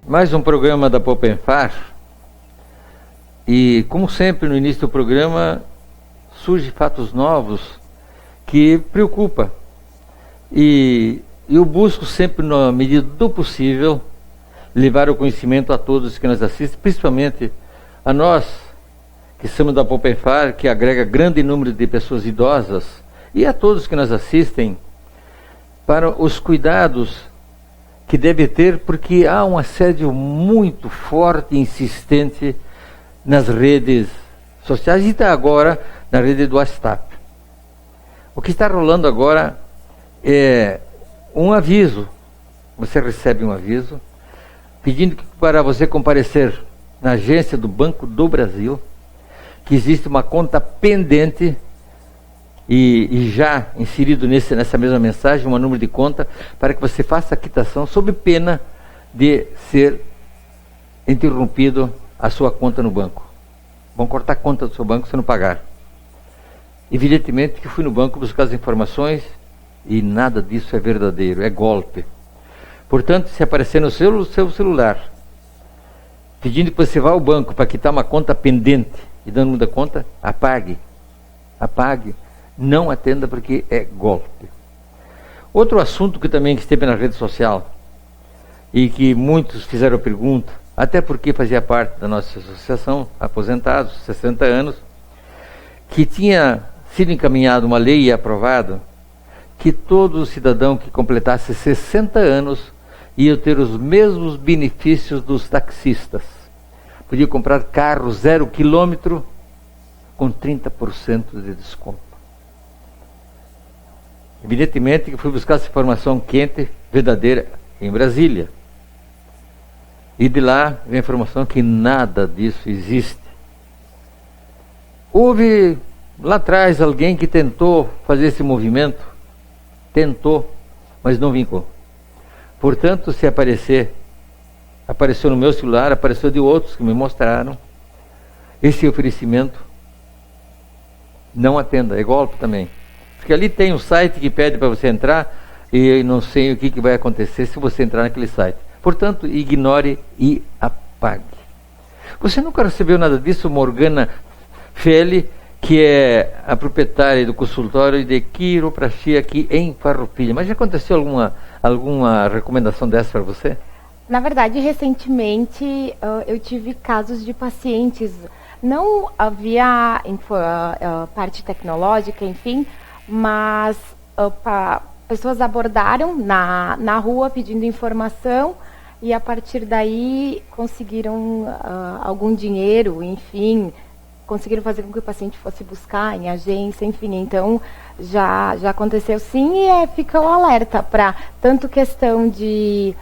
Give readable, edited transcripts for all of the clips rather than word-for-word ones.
Mais um programa da Popenfar. E, como sempre, no início do programa, surgem fatos novos que preocupam. E eu busco sempre, na medida do possível, levar o conhecimento a todos que nos assistem, principalmente a nós, que somos da Popenfar, que agrega grande número de pessoas idosas, e a todos que nos assistem, para os cuidados que deve ter, porque há um assédio muito forte e insistente nas redes sociais e até agora na rede do WhatsApp. O que está rolando agora é um aviso. Você recebe um aviso pedindo para você comparecer na agência do Banco do Brasil, que existe uma conta pendente e já inserido nessa mesma mensagem, um número de conta, para que você faça a quitação sob pena de ser interrompido a sua conta no banco. Vão cortar a conta do seu banco se não pagar. Evidentemente que fui no banco buscar as informações e nada disso é verdadeiro, é golpe. Portanto, se aparecer no seu celular, pedindo que você vá ao banco para quitar uma conta pendente e dando muita conta, apague. Apague. Não atenda, porque é golpe. Outro assunto que também esteve na rede social e que muitos fizeram pergunta, até porque fazia parte da nossa associação, aposentados, 60 anos, que tinha sido encaminhada uma lei e aprovado que todo cidadão que completasse 60 anos ia ter os mesmos benefícios dos taxistas. Podia comprar carro 0 quilômetro com 30% de desconto. Evidentemente que fui buscar essa informação quente, verdadeira, em Brasília. E de lá vem a informação que nada disso existe. Houve lá atrás alguém que tentou fazer esse movimento, mas não vingou. Portanto, se apareceu no meu celular, apareceu de outros que me mostraram, esse oferecimento, não atenda, é golpe também. Porque ali tem um site que pede para você entrar e não sei o que vai acontecer se você entrar naquele site. Portanto, ignore e apague. Você nunca recebeu nada disso, Morgana Feli, que é a proprietária do consultório de quiropraxia aqui em Farroupilha. Mas já aconteceu alguma recomendação dessa para você? Na verdade, recentemente eu tive casos de pacientes, não havia parte tecnológica, enfim, mas pessoas abordaram na rua pedindo informação e a partir daí conseguiram algum dinheiro, enfim, conseguiram fazer com que o paciente fosse buscar em agência, enfim. Então já aconteceu sim, e fica o alerta para tanto questão de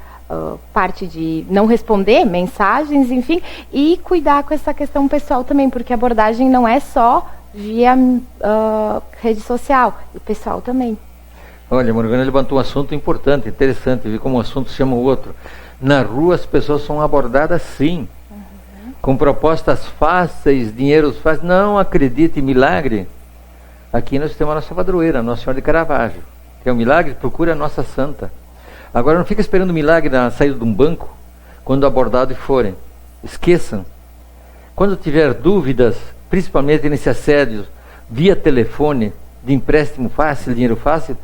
parte de não responder mensagens, enfim, e cuidar com essa questão pessoal também, porque a abordagem não é só via rede social, e o pessoal também. Olha, Morgana levantou um assunto importante, interessante, ver como um assunto chama o outro. Na rua as pessoas são abordadas sim, com propostas fáceis, dinheiros fáceis. Não acredite em milagre. Aqui nós temos a nossa padroeira, Nossa Senhora de Caravaggio. Quer um milagre? Procure a nossa santa. Agora não fica esperando milagre na saída de um banco, quando abordados forem. Esqueçam. Quando tiver dúvidas, principalmente nesse assédio via telefone, de empréstimo fácil, dinheiro fácil,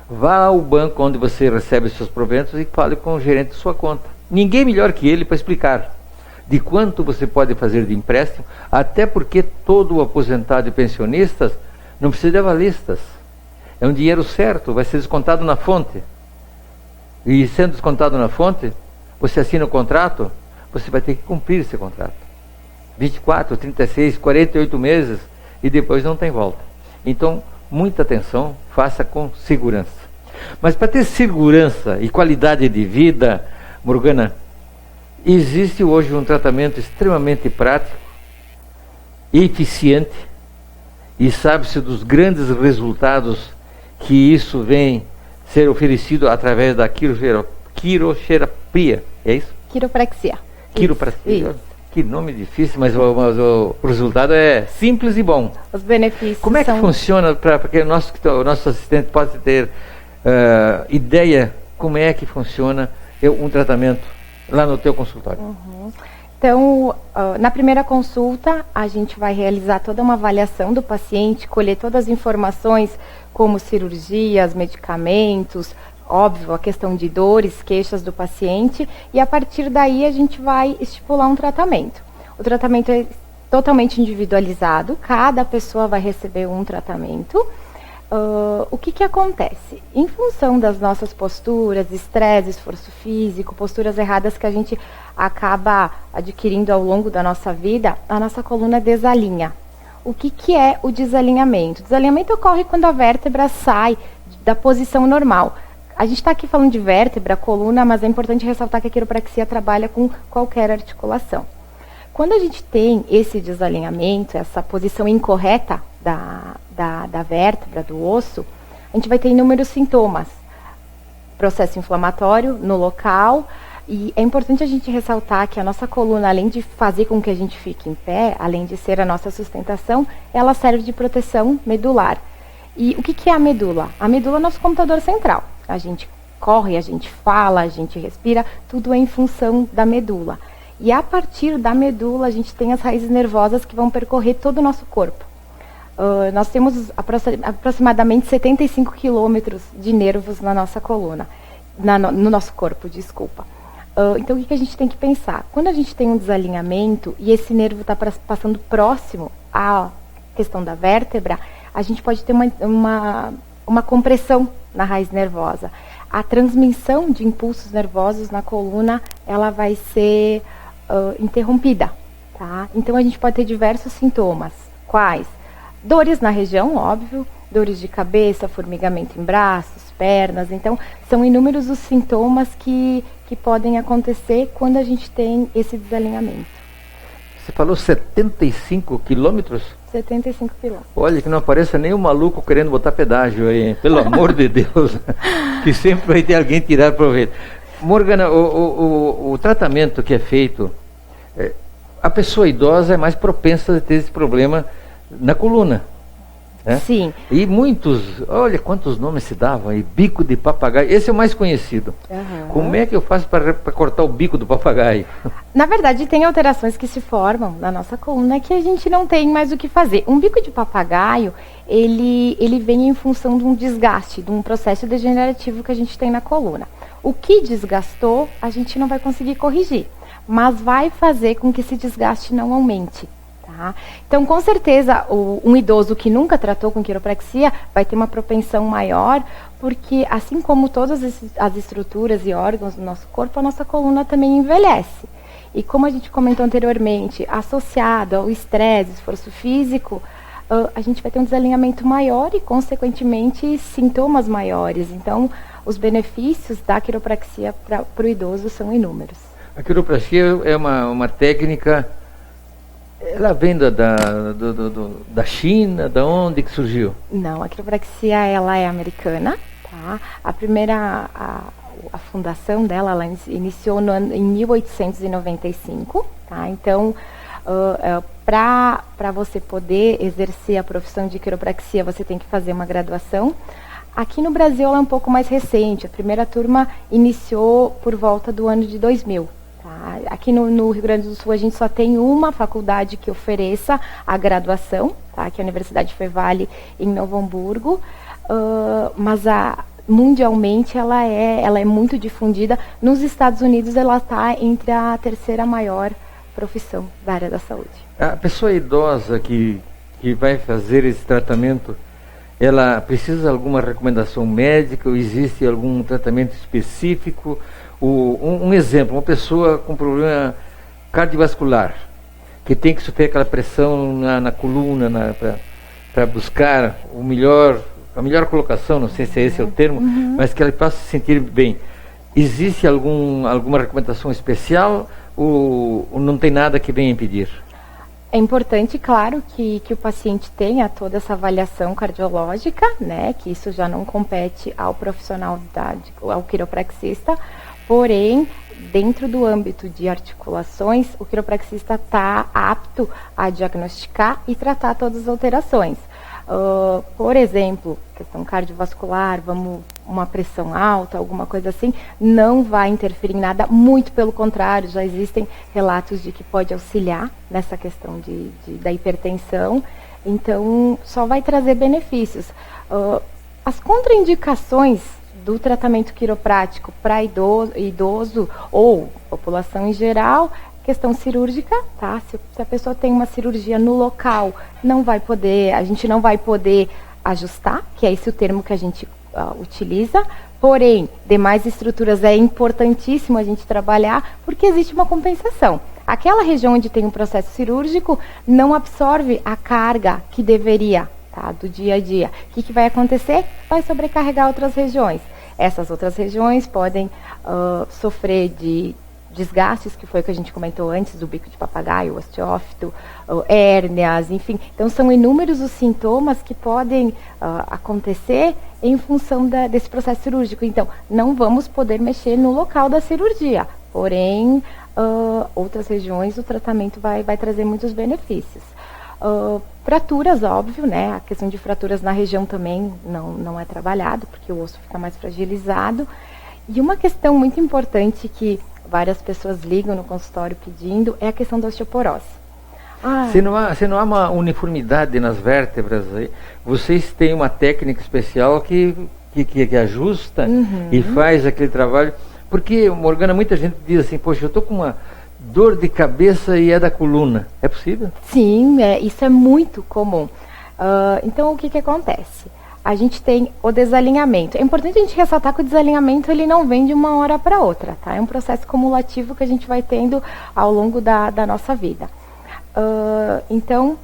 vá ao banco onde você recebe os seus proventos e fale com o gerente de sua conta. Ninguém melhor que ele para explicar de quanto você pode fazer de empréstimo, até porque todo aposentado e pensionistas não precisa de avalistas. É um dinheiro certo, vai ser descontado na fonte. E sendo descontado na fonte, você assina o contrato, você vai ter que cumprir esse contrato. 24, 36, 48 meses e depois não tem volta. Então, muita atenção, faça com segurança. Mas para ter segurança e qualidade de vida, Morgana, existe hoje um tratamento extremamente prático, eficiente, e sabe-se dos grandes resultados que isso vem ser oferecido através da quiroterapia, é isso? Quiropraxia. Quiropraxia. Isso. Que nome difícil, mas o resultado é simples e bom. Os benefícios. Como é que funciona para que o nosso assistente possa ter ideia como é que funciona um tratamento lá no teu consultório? Então, na primeira consulta, a gente vai realizar toda uma avaliação do paciente, colher todas as informações, como cirurgias, medicamentos, óbvio, a questão de dores, queixas do paciente, e a partir daí a gente vai estipular um tratamento. O tratamento é totalmente individualizado, cada pessoa vai receber um tratamento. O que acontece? Em função das nossas posturas, estresse, esforço físico, posturas erradas que a gente acaba adquirindo ao longo da nossa vida, a nossa coluna desalinha. O que é o desalinhamento? O desalinhamento ocorre quando a vértebra sai da posição normal. A gente está aqui falando de vértebra, coluna, mas é importante ressaltar que a quiropraxia trabalha com qualquer articulação. Quando a gente tem esse desalinhamento, essa posição incorreta da vértebra, do osso, a gente vai ter inúmeros sintomas. Processo inflamatório no local, e é importante a gente ressaltar que a nossa coluna, além de fazer com que a gente fique em pé, além de ser a nossa sustentação, ela serve de proteção medular. E o que é a medula? A medula é nosso computador central. A gente corre, a gente fala, a gente respira, tudo é em função da medula. E a partir da medula, a gente tem as raízes nervosas que vão percorrer todo o nosso corpo. Nós temos aproximadamente 75 quilômetros de nervos na nossa coluna, no nosso corpo, desculpa. Então, o que a gente tem que pensar? Quando a gente tem um desalinhamento e esse nervo está passando próximo à questão da vértebra, a gente pode ter uma compressão na raiz nervosa. A transmissão de impulsos nervosos na coluna, ela vai ser interrompida, tá? Então, a gente pode ter diversos sintomas. Quais? Dores na região, óbvio, dores de cabeça, formigamento em braços, pernas. Então, são inúmeros os sintomas que podem acontecer quando a gente tem esse desalinhamento. Você falou 75 quilômetros? 75 quilômetros. Olha, que não apareça nem um maluco querendo botar pedágio aí, pelo amor de Deus, que sempre vai ter alguém tirar proveito. Morgana, o tratamento que é feito, a pessoa idosa é mais propensa a ter esse problema na coluna. Né? Sim. E muitos, olha quantos nomes se davam, e bico de papagaio, esse é o mais conhecido. Como é que eu faço para cortar o bico do papagaio? Na verdade, tem alterações que se formam na nossa coluna que a gente não tem mais o que fazer. Um bico de papagaio, ele vem em função de um desgaste, de um processo degenerativo que a gente tem na coluna. O que desgastou, a gente não vai conseguir corrigir, mas vai fazer com que esse desgaste não aumente. Tá? Então, com certeza, um idoso que nunca tratou com quiropraxia vai ter uma propensão maior, porque assim como todas as estruturas e órgãos do nosso corpo, a nossa coluna também envelhece. E como a gente comentou anteriormente, associado ao estresse, esforço físico, a gente vai ter um desalinhamento maior e, consequentemente, sintomas maiores. Então, os benefícios da quiropraxia para o idoso são inúmeros. A quiropraxia é uma técnica, ela vem da China, da onde que surgiu? Não, a quiropraxia ela é americana, tá? A fundação dela, ela iniciou em 1895, tá? Então, para você poder exercer a profissão de quiropraxia, você tem que fazer uma graduação. Aqui no Brasil ela é um pouco mais recente, a primeira turma iniciou por volta do ano de 2000. Tá? Aqui no Rio Grande do Sul a gente só tem uma faculdade que ofereça a graduação, tá? Que é a Universidade Fevale em Novo Hamburgo, mas mundialmente ela é muito difundida. Nos Estados Unidos ela está entre a terceira maior profissão da área da saúde. A pessoa idosa que vai fazer esse tratamento, ela precisa de alguma recomendação médica ou existe algum tratamento específico? Um exemplo, uma pessoa com problema cardiovascular, que tem que sofrer aquela pressão na coluna para buscar a melhor colocação, não sei se esse é o termo, mas que ela possa se sentir bem. Existe alguma recomendação especial ou não tem nada que venha impedir? É importante, claro, que o paciente tenha toda essa avaliação cardiológica, né, que isso já não compete ao profissional, ao quiropraxista, porém, dentro do âmbito de articulações, o quiropraxista está apto a diagnosticar e tratar todas as alterações. Por exemplo, questão cardiovascular, uma pressão alta, alguma coisa assim, não vai interferir em nada, muito pelo contrário, já existem relatos de que pode auxiliar nessa questão da hipertensão, então só vai trazer benefícios. As contraindicações do tratamento quiroprático para idoso ou população em geral, questão cirúrgica, tá? Se a pessoa tem uma cirurgia no local, a gente não vai poder ajustar, que é esse o termo que a gente utiliza. Porém, demais estruturas é importantíssimo a gente trabalhar, porque existe uma compensação. Aquela região onde tem um processo cirúrgico não absorve a carga que deveria, tá? Do dia a dia. O que vai acontecer? Vai sobrecarregar outras regiões. Essas outras regiões podem sofrer de desgastes, que foi o que a gente comentou antes, do bico de papagaio, osteófito, hérnias, enfim. Então, são inúmeros os sintomas que podem acontecer em função desse processo cirúrgico. Então, não vamos poder mexer no local da cirurgia, porém, outras regiões o tratamento vai trazer muitos benefícios. Fraturas, óbvio, né? A questão de fraturas na região também não é trabalhado, porque o osso fica mais fragilizado. E uma questão muito importante que várias pessoas ligam no consultório pedindo é a questão da osteoporose. Se não há uma uniformidade nas vértebras, aí, vocês têm uma técnica especial que ajusta e faz aquele trabalho. Porque, Morgana, muita gente diz assim, poxa, eu estou com uma dor de cabeça e é da coluna. É possível? Sim, isso é muito comum. Então, o que acontece? A gente tem o desalinhamento. É importante a gente ressaltar que o desalinhamento ele não vem de uma hora para outra, tá? É um processo cumulativo que a gente vai tendo ao longo da nossa vida. Então,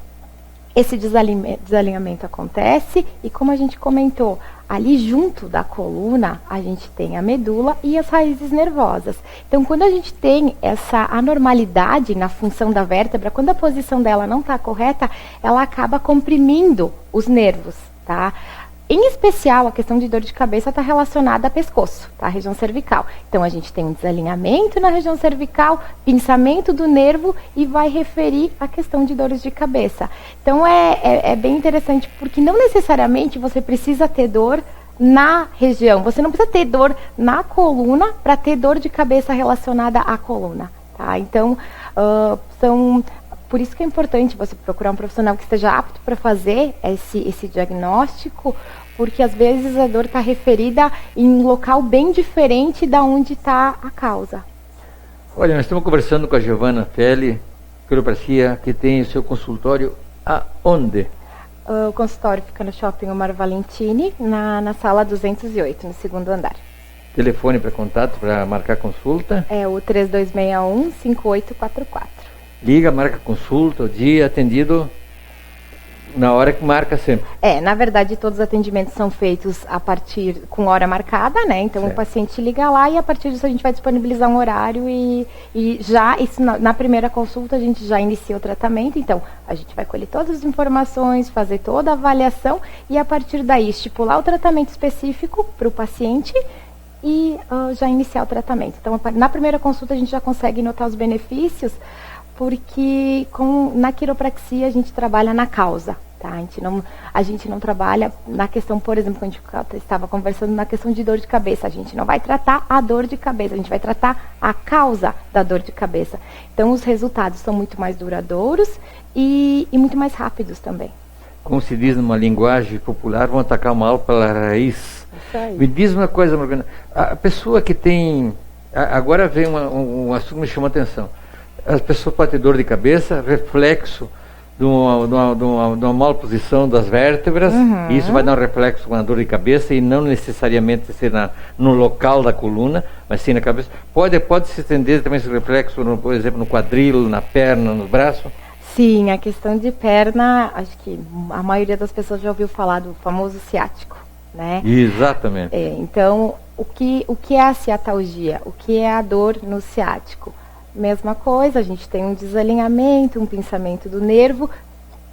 esse desalinhamento acontece e, como a gente comentou, ali junto da coluna, a gente tem a medula e as raízes nervosas. Então, quando a gente tem essa anormalidade na função da vértebra, quando a posição dela não está correta, ela acaba comprimindo os nervos, tá? Em especial, a questão de dor de cabeça está relacionada a pescoço, tá? A região cervical. Então, a gente tem um desalinhamento na região cervical, pinçamento do nervo e vai referir a questão de dores de cabeça. Então, é bem interessante, porque não necessariamente você precisa ter dor na região. Você não precisa ter dor na coluna para ter dor de cabeça relacionada à coluna, tá? Então, por isso que é importante você procurar um profissional que esteja apto para fazer esse diagnóstico, porque às vezes a dor está referida em um local bem diferente da onde está a causa. Olha, nós estamos conversando com a Giovana Felli, quiropraxia, que tem o seu consultório aonde? O consultório fica no Shopping Omar Valentini, na sala 208, no segundo andar. Telefone para contato, para marcar consulta? É o 3261-5844. Liga, marca consulta, o dia atendido na hora que marca sempre. Na verdade, todos os atendimentos são feitos com hora marcada, né? Então, certo. O paciente liga lá e a partir disso a gente vai disponibilizar um horário e já, na primeira consulta, a gente já inicia o tratamento. Então, a gente vai colher todas as informações, fazer toda a avaliação e a partir daí estipular o tratamento específico para o paciente e já iniciar o tratamento. Então, na primeira consulta a gente já consegue notar os benefícios, porque na quiropraxia a gente trabalha na causa, tá? A gente não trabalha na questão, por exemplo, quando a gente estava conversando na questão de dor de cabeça, a gente não vai tratar a dor de cabeça, a gente vai tratar a causa da dor de cabeça. Então os resultados são muito mais duradouros e muito mais rápidos também. Como se diz numa linguagem popular, vão atacar o mal pela raiz. Isso aí. Me diz uma coisa, Morgana, a pessoa que tem... Agora vem um assunto que me chamou a atenção. As pessoas podem ter dor de cabeça, reflexo de uma mal posição das vértebras, e isso vai dar um reflexo com a dor de cabeça e não necessariamente ser no local da coluna, mas sim na cabeça. Pode se estender também esse reflexo, por exemplo, no quadril, na perna, no braço? Sim, a questão de perna, acho que a maioria das pessoas já ouviu falar do famoso ciático, né? Exatamente. Então, o que é a ciatalgia? O que é a dor no ciático? Mesma coisa, a gente tem um desalinhamento, um pinçamento do nervo,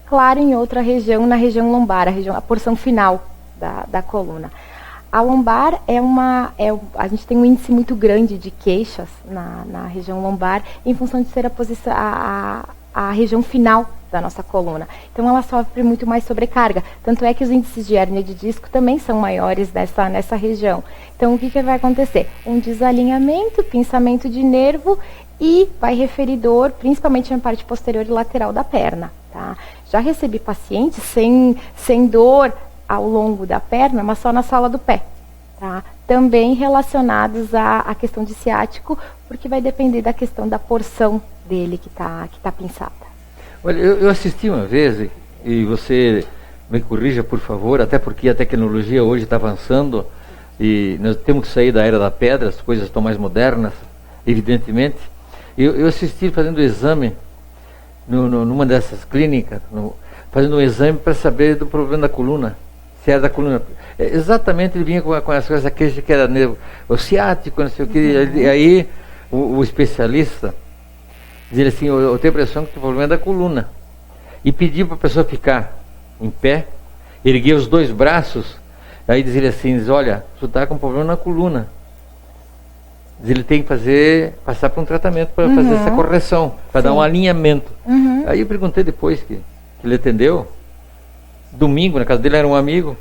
claro, em outra região, na região lombar, a porção final da coluna. A lombar a gente tem um índice muito grande de queixas na região lombar, em função de ser a região final da nossa coluna. Então ela sofre muito mais sobrecarga. Tanto é que os índices de hérnia de disco também são maiores nessa região. Então o que vai acontecer? Um desalinhamento, pinçamento de nervo e vai referir dor, principalmente na parte posterior e lateral da perna. Tá? Já recebi pacientes sem dor ao longo da perna, mas só na sola do pé. Tá? Também relacionados à questão de ciático, porque vai depender da questão da porção dele que tá pinçada. Olha, eu assisti uma vez, e você me corrija, por favor, até porque a tecnologia hoje está avançando e nós temos que sair da era da pedra, as coisas estão mais modernas, evidentemente. Eu assisti fazendo o exame numa dessas clínicas, fazendo um exame para saber do problema da coluna. Se era da coluna. Exatamente, ele vinha com as coisas, a queixa que era nervo, o ciático, não sei o que. E aí o especialista dizia assim: eu tenho a impressão que o problema é da coluna. E pediu para a pessoa ficar em pé, erguer os dois braços. Aí dizia assim: olha, você está com problema na coluna. Ele tem que passar por um tratamento para fazer essa correção, para dar um alinhamento. Aí eu perguntei depois que ele atendeu. Domingo, na casa dele era um amigo.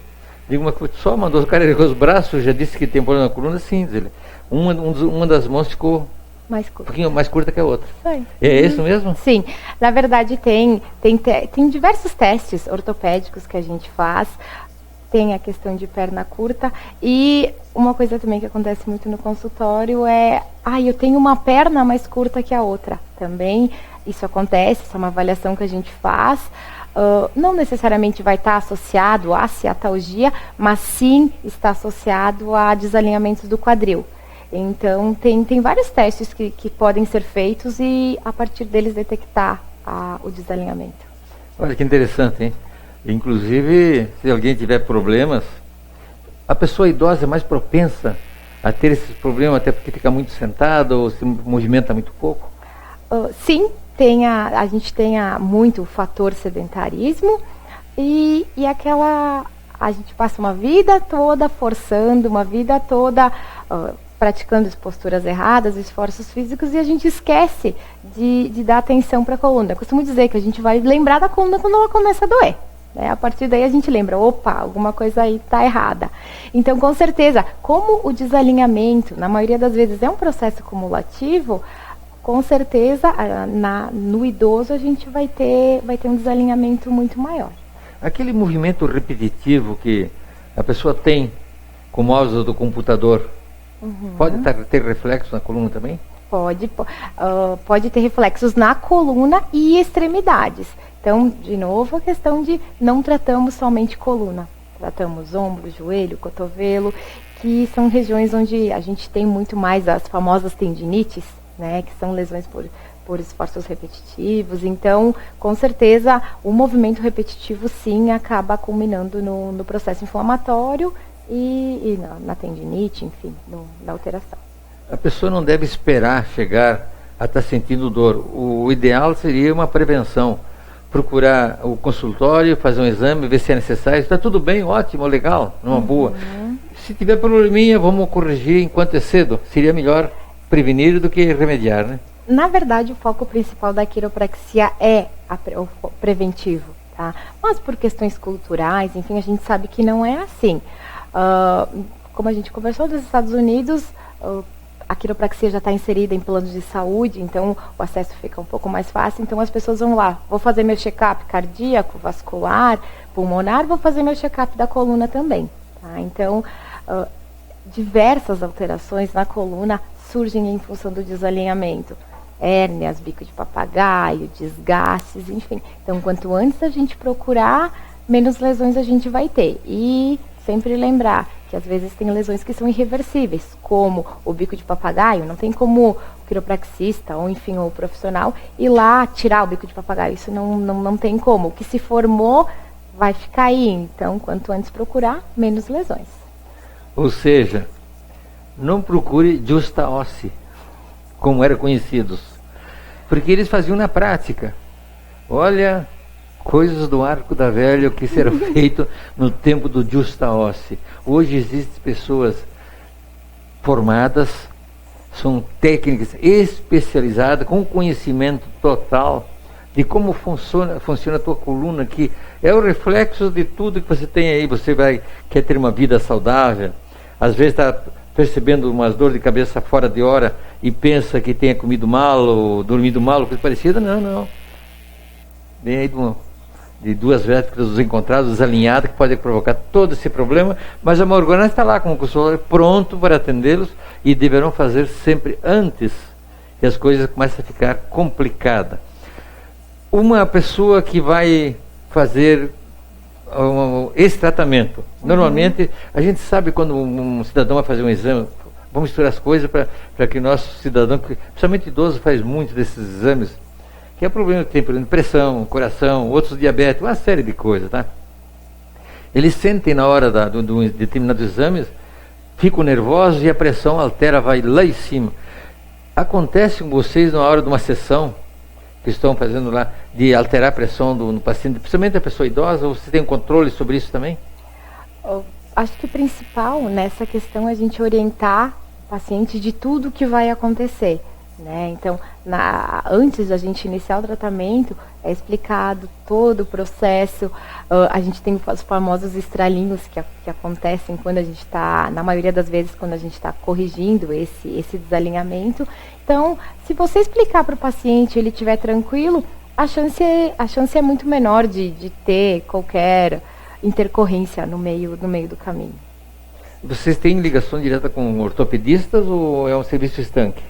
Digo, mas só mandou o cara erguer os braços, já disse que tem problema na coluna, sim. Ele. Uma das mãos ficou mais curta. Um pouquinho mais curta que a outra. Foi. É isso mesmo? Sim. Na verdade, tem diversos testes ortopédicos que a gente faz. Tem a questão de perna curta. E uma coisa também que acontece muito no consultório é: eu tenho uma perna mais curta que a outra. Também isso acontece, isso é uma avaliação que a gente faz. Não necessariamente vai estar associado à ciatalgia, mas sim está associado a desalinhamentos do quadril. Então, tem vários testes que podem ser feitos e, a partir deles, detectar o desalinhamento. Olha que interessante, hein? Inclusive, se alguém tiver problemas, a pessoa idosa é mais propensa a ter esses problemas, até porque fica muito sentada ou se movimenta muito pouco? Sim. A gente tem muito o fator sedentarismo e a gente passa uma vida toda forçando, uma vida toda praticando as posturas erradas, esforços físicos, e a gente esquece de dar atenção para a coluna. Eu costumo dizer que a gente vai lembrar da coluna quando ela começa a doer. A partir daí a gente lembra, opa, alguma coisa aí está errada. Então, com certeza, como o desalinhamento, na maioria das vezes, é um processo cumulativo, com certeza, no idoso a gente vai ter um desalinhamento muito maior. Aquele movimento repetitivo que a pessoa tem com o mouse do computador, pode ter reflexo na coluna também? Pode ter reflexos na coluna e extremidades. Então, de novo, a questão de não tratamos somente coluna. Tratamos ombro, joelho, cotovelo, que são regiões onde a gente tem muito mais as famosas tendinites, né, que são lesões por esforços repetitivos. Então, com certeza, o movimento repetitivo, sim, acaba culminando no processo inflamatório e na tendinite, enfim, na alteração. A pessoa não deve esperar chegar a estar sentindo dor. O ideal seria uma prevenção. Procurar o consultório, fazer um exame, ver se é necessário. Está tudo bem, ótimo, legal, numa boa. Se tiver probleminha, vamos corrigir enquanto é cedo. Seria melhor prevenir do que remediar, né? Na verdade, o foco principal da quiropraxia é o preventivo, tá? Mas por questões culturais, enfim, a gente sabe que não é assim. Como a gente conversou dos Estados Unidos, a quiropraxia já está inserida em planos de saúde, então o acesso fica um pouco mais fácil. Então as pessoas vão lá, vou fazer meu check-up cardíaco, vascular, pulmonar, vou fazer meu check-up da coluna também, tá? Então, diversas alterações na coluna surgem em função do desalinhamento. Hérnias, bico de papagaio, desgastes, enfim. Então, quanto antes a gente procurar, menos lesões a gente vai ter. E sempre lembrar que às vezes tem lesões que são irreversíveis, como o bico de papagaio. Não tem como o quiropraxista, ou enfim, o profissional, ir lá tirar o bico de papagaio. Isso não tem como. O que se formou vai ficar aí. Então, quanto antes procurar, menos lesões. Ou seja, não procure justa ossi, como eram conhecidos, porque eles faziam na prática. Olha, coisas do arco da velha que serão feito no tempo do justa ossi. Hoje existem pessoas formadas, são técnicas especializadas, com conhecimento total de como funciona a tua coluna, que é o reflexo de tudo que você tem aí. Você quer ter uma vida saudável, às vezes está percebendo umas dores de cabeça fora de hora e pensa que tenha comido mal ou dormido mal, ou coisa parecida. Não. Vem aí de duas vértebras desencontradas, desalinhadas, que pode provocar todo esse problema, mas a Morgana está lá como consultor pronto para atendê-los, e deverão fazer sempre antes que as coisas comecem a ficar complicadas. Uma pessoa que vai fazer esse tratamento, normalmente a gente sabe quando um cidadão vai fazer um exame, vamos misturar as coisas para que nosso cidadão, principalmente idoso, faz muito desses exames, que é problema que tem, por exemplo, pressão, coração, outros diabetes, uma série de coisas, tá? Eles sentem na hora de determinados exames, ficam nervosos e a pressão altera, vai lá em cima. Acontece com vocês na hora de uma sessão que estão fazendo lá, de alterar a pressão do paciente, principalmente a pessoa idosa, ou você tem um controle sobre isso também? Acho que o principal nessa questão é a gente orientar o paciente de tudo que vai acontecer, né? Então, antes da gente iniciar o tratamento, é explicado todo o processo. A gente tem os famosos estralinhos que acontecem quando a gente está, na maioria das vezes, quando a gente está corrigindo esse desalinhamento. Então, se você explicar para o paciente, ele estiver tranquilo, a chance é muito menor de ter qualquer intercorrência no meio do caminho. Vocês têm ligação direta com ortopedistas ou é um serviço estanque?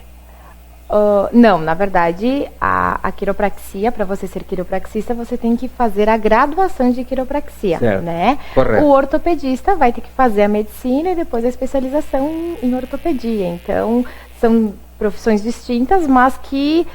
Não, na verdade, a quiropraxia, para você ser quiropraxista, você tem que fazer a graduação de quiropraxia, certo, né? Correto. O ortopedista vai ter que fazer a medicina e depois a especialização em ortopedia. Então, são profissões distintas, mas que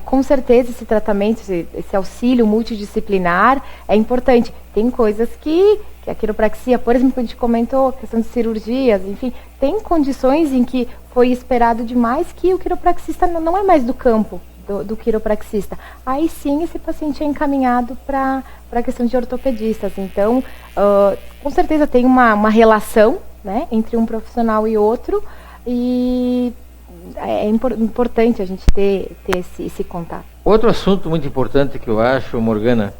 com certeza esse tratamento, esse auxílio multidisciplinar é importante. Tem coisas que a quiropraxia, por exemplo, que a gente comentou, a questão de cirurgias, enfim, tem condições em que foi esperado demais que o quiropraxista não é mais do campo do quiropraxista. Aí sim esse paciente é encaminhado para a questão de ortopedistas. Então, com certeza tem uma relação, né, entre um profissional e outro, e é importante a gente ter esse contato. Outro assunto muito importante que eu acho, Morgana,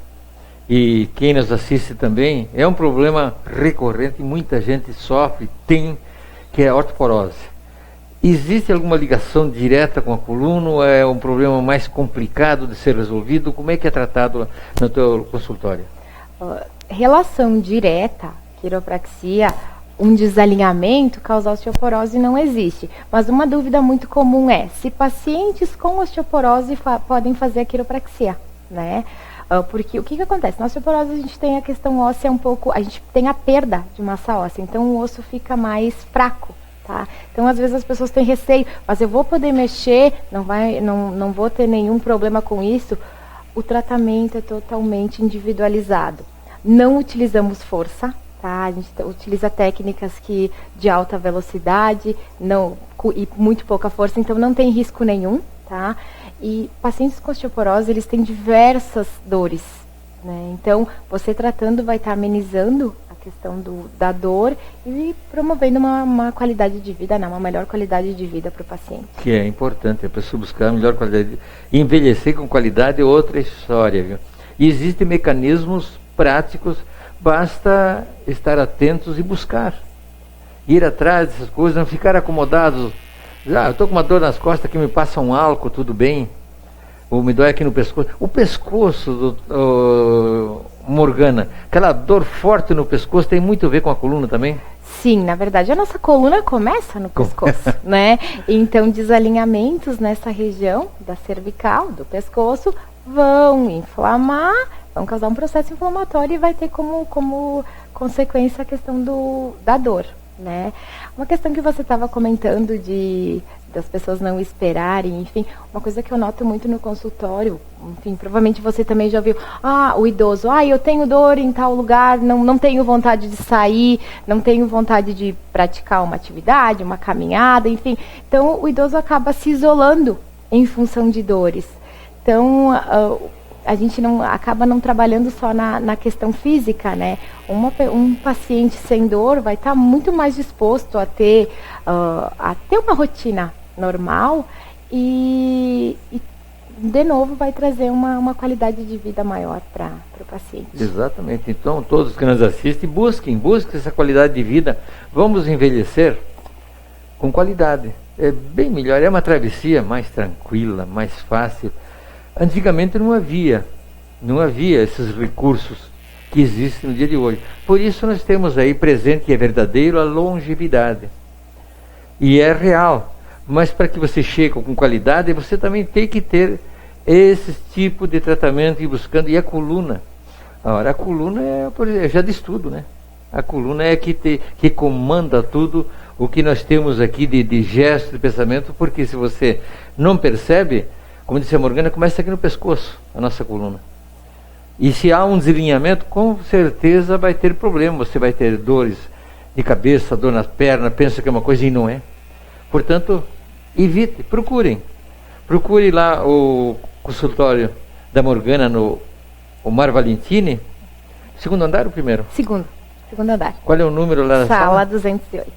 e quem nos assiste também, é um problema recorrente, muita gente sofre, que é a ortoporose. Existe alguma ligação direta com a coluna ou é um problema mais complicado de ser resolvido? Como é que é tratado no teu consultório? Relação direta, quiropraxia, um desalinhamento causar osteoporose não existe. Mas uma dúvida muito comum é se pacientes com osteoporose podem fazer a quiropraxia, né? Porque o que acontece? Na osteoporose a gente tem a questão óssea a gente tem a perda de massa óssea, então o osso fica mais fraco, tá? Então às vezes as pessoas têm receio, mas eu vou poder mexer, não vou ter nenhum problema com isso. O tratamento é totalmente individualizado. Não utilizamos força, tá? A gente utiliza técnicas de alta velocidade e muito pouca força, então não tem risco nenhum, tá? E pacientes com osteoporose, eles têm diversas dores, né? Então, você tratando vai estar amenizando a questão da dor e promovendo uma qualidade de vida, uma melhor qualidade de vida para o paciente. Que é importante, a pessoa buscar a melhor qualidade. Envelhecer com qualidade é outra história, viu? E existem mecanismos práticos, basta estar atentos e buscar. Ir atrás dessas coisas, não ficar acomodados. Eu estou com uma dor nas costas que me passa um álcool, tudo bem. Ou me dói aqui no pescoço. O pescoço, Morgana, aquela dor forte no pescoço tem muito a ver com a coluna também? Sim, na verdade a nossa coluna começa no pescoço, né? Então desalinhamentos nessa região da cervical, do pescoço, vão inflamar, vão causar um processo inflamatório e vai ter como consequência a questão da dor, né? Uma questão que você estava comentando das pessoas não esperarem, enfim, uma coisa que eu noto muito no consultório, enfim, provavelmente você também já viu, o idoso, eu tenho dor em tal lugar, não tenho vontade de sair, não tenho vontade de praticar uma atividade, uma caminhada, enfim, então o idoso acaba se isolando em função de dores. Então, a gente acaba não trabalhando só na questão física, né? Um paciente sem dor vai estar muito mais disposto a ter uma rotina normal e de novo, vai trazer uma qualidade de vida maior para o paciente. Exatamente. Então, todos que nos assistem, busquem essa qualidade de vida. Vamos envelhecer com qualidade. É bem melhor, é uma travessia mais tranquila, mais fácil. Antigamente não havia esses recursos que existem no dia de hoje. Por isso nós temos aí presente que é verdadeiro a longevidade. E é real. Mas para que você chegue com qualidade, você também tem que ter esse tipo de tratamento e buscando. E a coluna. Ora, a coluna já de estudo, né? A coluna é que comanda tudo o que nós temos aqui de gesto, de pensamento, porque se você não percebe, como disse a Morgana, começa aqui no pescoço, a nossa coluna. E se há um desalinhamento, com certeza vai ter problema. Você vai ter dores de cabeça, dor nas pernas, pensa que é uma coisa e não é. Portanto, evite, procurem. Procure lá o consultório da Morgana no Omar Valentini. Segundo andar ou primeiro? Segundo andar. Qual é o número lá da sala? Sala 208.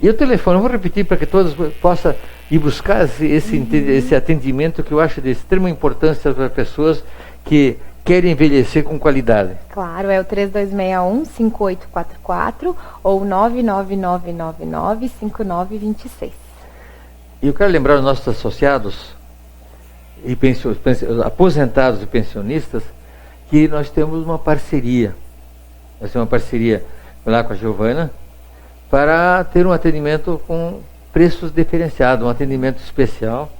E o telefone, eu vou repetir para que todos possam ir buscar esse atendimento que eu acho de extrema importância para pessoas que querem envelhecer com qualidade. Claro, é o 3261-5844 ou 99999-5926. E eu quero lembrar os nossos associados, e aposentados e pensionistas, que nós temos uma parceria. Nós temos uma parceria lá com a Giovana, para ter um atendimento com preços diferenciados, um atendimento especial,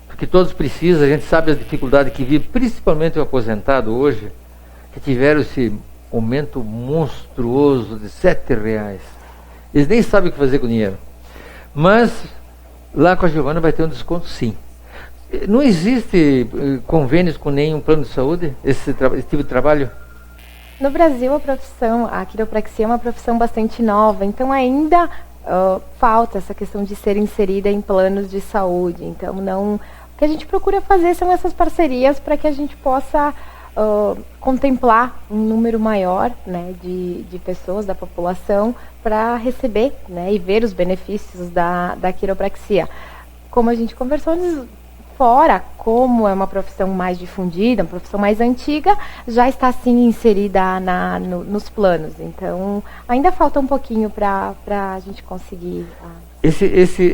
porque todos precisam. A gente sabe a dificuldade que vive, principalmente o aposentado hoje, que tiveram esse aumento monstruoso de R$7. Eles nem sabem o que fazer com o dinheiro. Mas lá com a Giovana vai ter um desconto, sim. Não existe convênios com nenhum plano de saúde, esse tipo de trabalho? No Brasil, a quiropraxia é uma profissão bastante nova, então ainda falta essa questão de ser inserida em planos de saúde. Então, o que a gente procura fazer são essas parcerias para que a gente possa contemplar um número maior, né, de pessoas, da população, para receber, né, e ver os benefícios da quiropraxia. Como a gente conversou, fora, como é uma profissão mais difundida, uma profissão mais antiga, já está sim inserida nos planos. Então, ainda falta um pouquinho para a gente conseguir.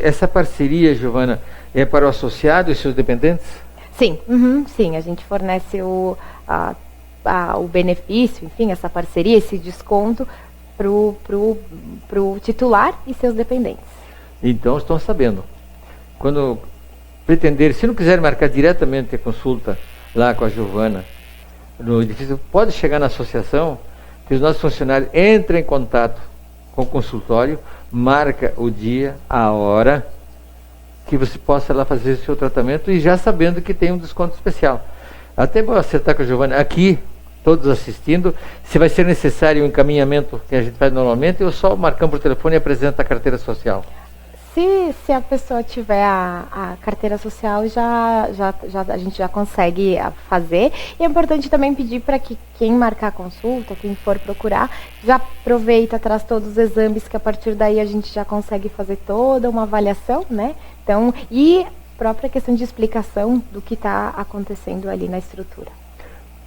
Essa parceria, Giovana, é para o associado e seus dependentes? Sim, sim. A gente fornece o benefício, enfim, essa parceria, esse desconto pro titular e seus dependentes. Então, estão sabendo. Quando pretender, se não quiser marcar diretamente a consulta lá com a Giovana no edifício, pode chegar na associação, que os nossos funcionários entram em contato com o consultório, marca o dia, a hora, que você possa lá fazer o seu tratamento, e já sabendo que tem um desconto especial. Até vou acertar com a Giovana, aqui, todos assistindo, se vai ser necessário o encaminhamento que a gente faz normalmente, ou só marcamos por telefone e apresenta a carteira social? Se a pessoa tiver a carteira social, a gente já consegue fazer. E é importante também pedir para que quem marcar a consulta, quem for procurar, já aproveita, traz todos os exames, que a partir daí a gente já consegue fazer toda uma avaliação, né? Então, e própria questão de explicação do que está acontecendo ali na estrutura.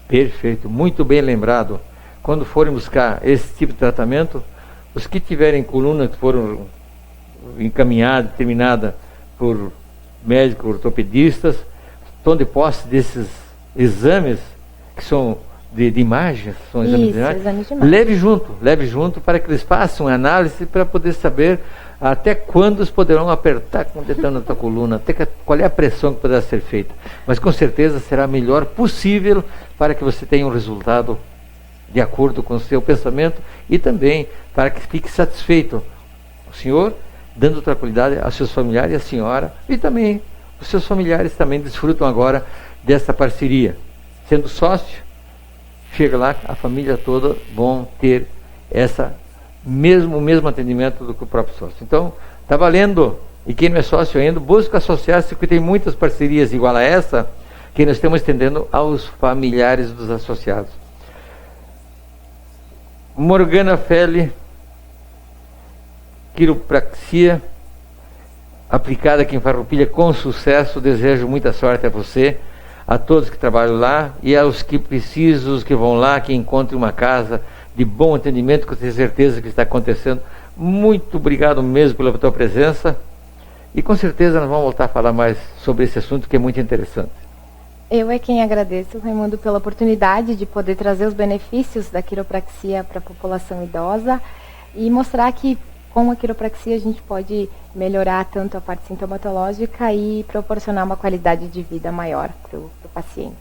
Perfeito, muito bem lembrado. Quando forem buscar esse tipo de tratamento, os que tiverem coluna que foram encaminhada, determinada por médicos ortopedistas, estão de posse desses exames que são de imagens, são exames de imagem. Leve junto para que eles façam análise para poder saber até quando eles poderão apertar com o dedão na tua coluna, qual é a pressão que poderá ser feita. Mas com certeza será a melhor possível para que você tenha um resultado de acordo com o seu pensamento e também para que fique satisfeito o senhor, dando tranquilidade aos seus familiares e à senhora, e também os seus familiares também desfrutam agora dessa parceria. Sendo sócio, chega lá, a família toda vão ter o mesmo atendimento do que o próprio sócio. Então, está valendo. E quem não é sócio ainda, busca associar-se, porque tem muitas parcerias igual a essa, que nós estamos estendendo aos familiares dos associados. Morgana Felle, quiropraxia, aplicada aqui em Farroupilha com sucesso. Desejo muita sorte a você, a todos que trabalham lá e aos que precisam, que vão lá, que encontrem uma casa de bom atendimento, que eu tenho certeza que está acontecendo. Muito obrigado mesmo pela tua presença e com certeza nós vamos voltar a falar mais sobre esse assunto que é muito interessante. Eu é quem agradeço, Raimundo, pela oportunidade de poder trazer os benefícios da quiropraxia para a população idosa e mostrar que com a quiropraxia a gente pode melhorar tanto a parte sintomatológica e proporcionar uma qualidade de vida maior para o paciente.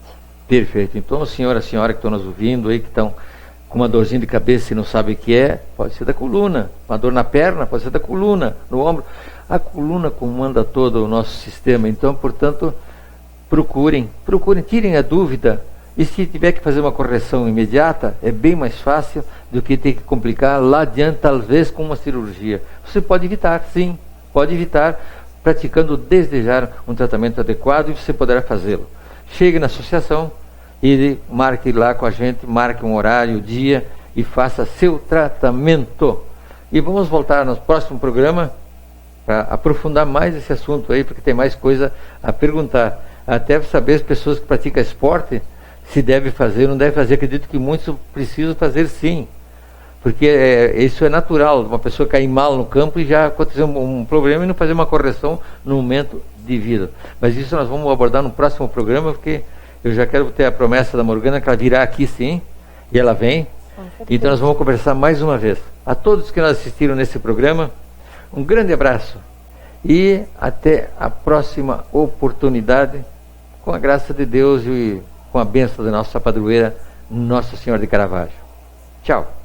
Perfeito. Então, a senhora que estão nos ouvindo aí, que estão com uma dorzinha de cabeça e não sabe o que é, pode ser da coluna. Uma dor na perna, pode ser da coluna, no ombro. A coluna comanda todo o nosso sistema. Então, portanto, procurem, tirem a dúvida. E se tiver que fazer uma correção imediata, é bem mais fácil do que ter que complicar lá adiante, talvez com uma cirurgia. Você pode evitar, sim, pode evitar, praticando desde já um tratamento adequado e você poderá fazê-lo. Chegue na associação e marque lá com a gente, marque um horário, dia e faça seu tratamento. E vamos voltar no próximo programa para aprofundar mais esse assunto aí, porque tem mais coisa a perguntar. Até saber as pessoas que praticam esporte, se deve fazer ou não deve fazer. Acredito que muitos precisam fazer sim, porque isso é natural, uma pessoa cair mal no campo e já acontecer um problema e não fazer uma correção no momento devido. Mas isso nós vamos abordar no próximo programa, porque eu já quero ter a promessa da Morgana que ela virá aqui sim, e ela vem. Então nós vamos conversar mais uma vez. A todos que nos assistiram nesse programa, um grande abraço e até a próxima oportunidade, com a graça de Deus e com a bênção da nossa padroeira, Nossa Senhora de Caravaggio. Tchau.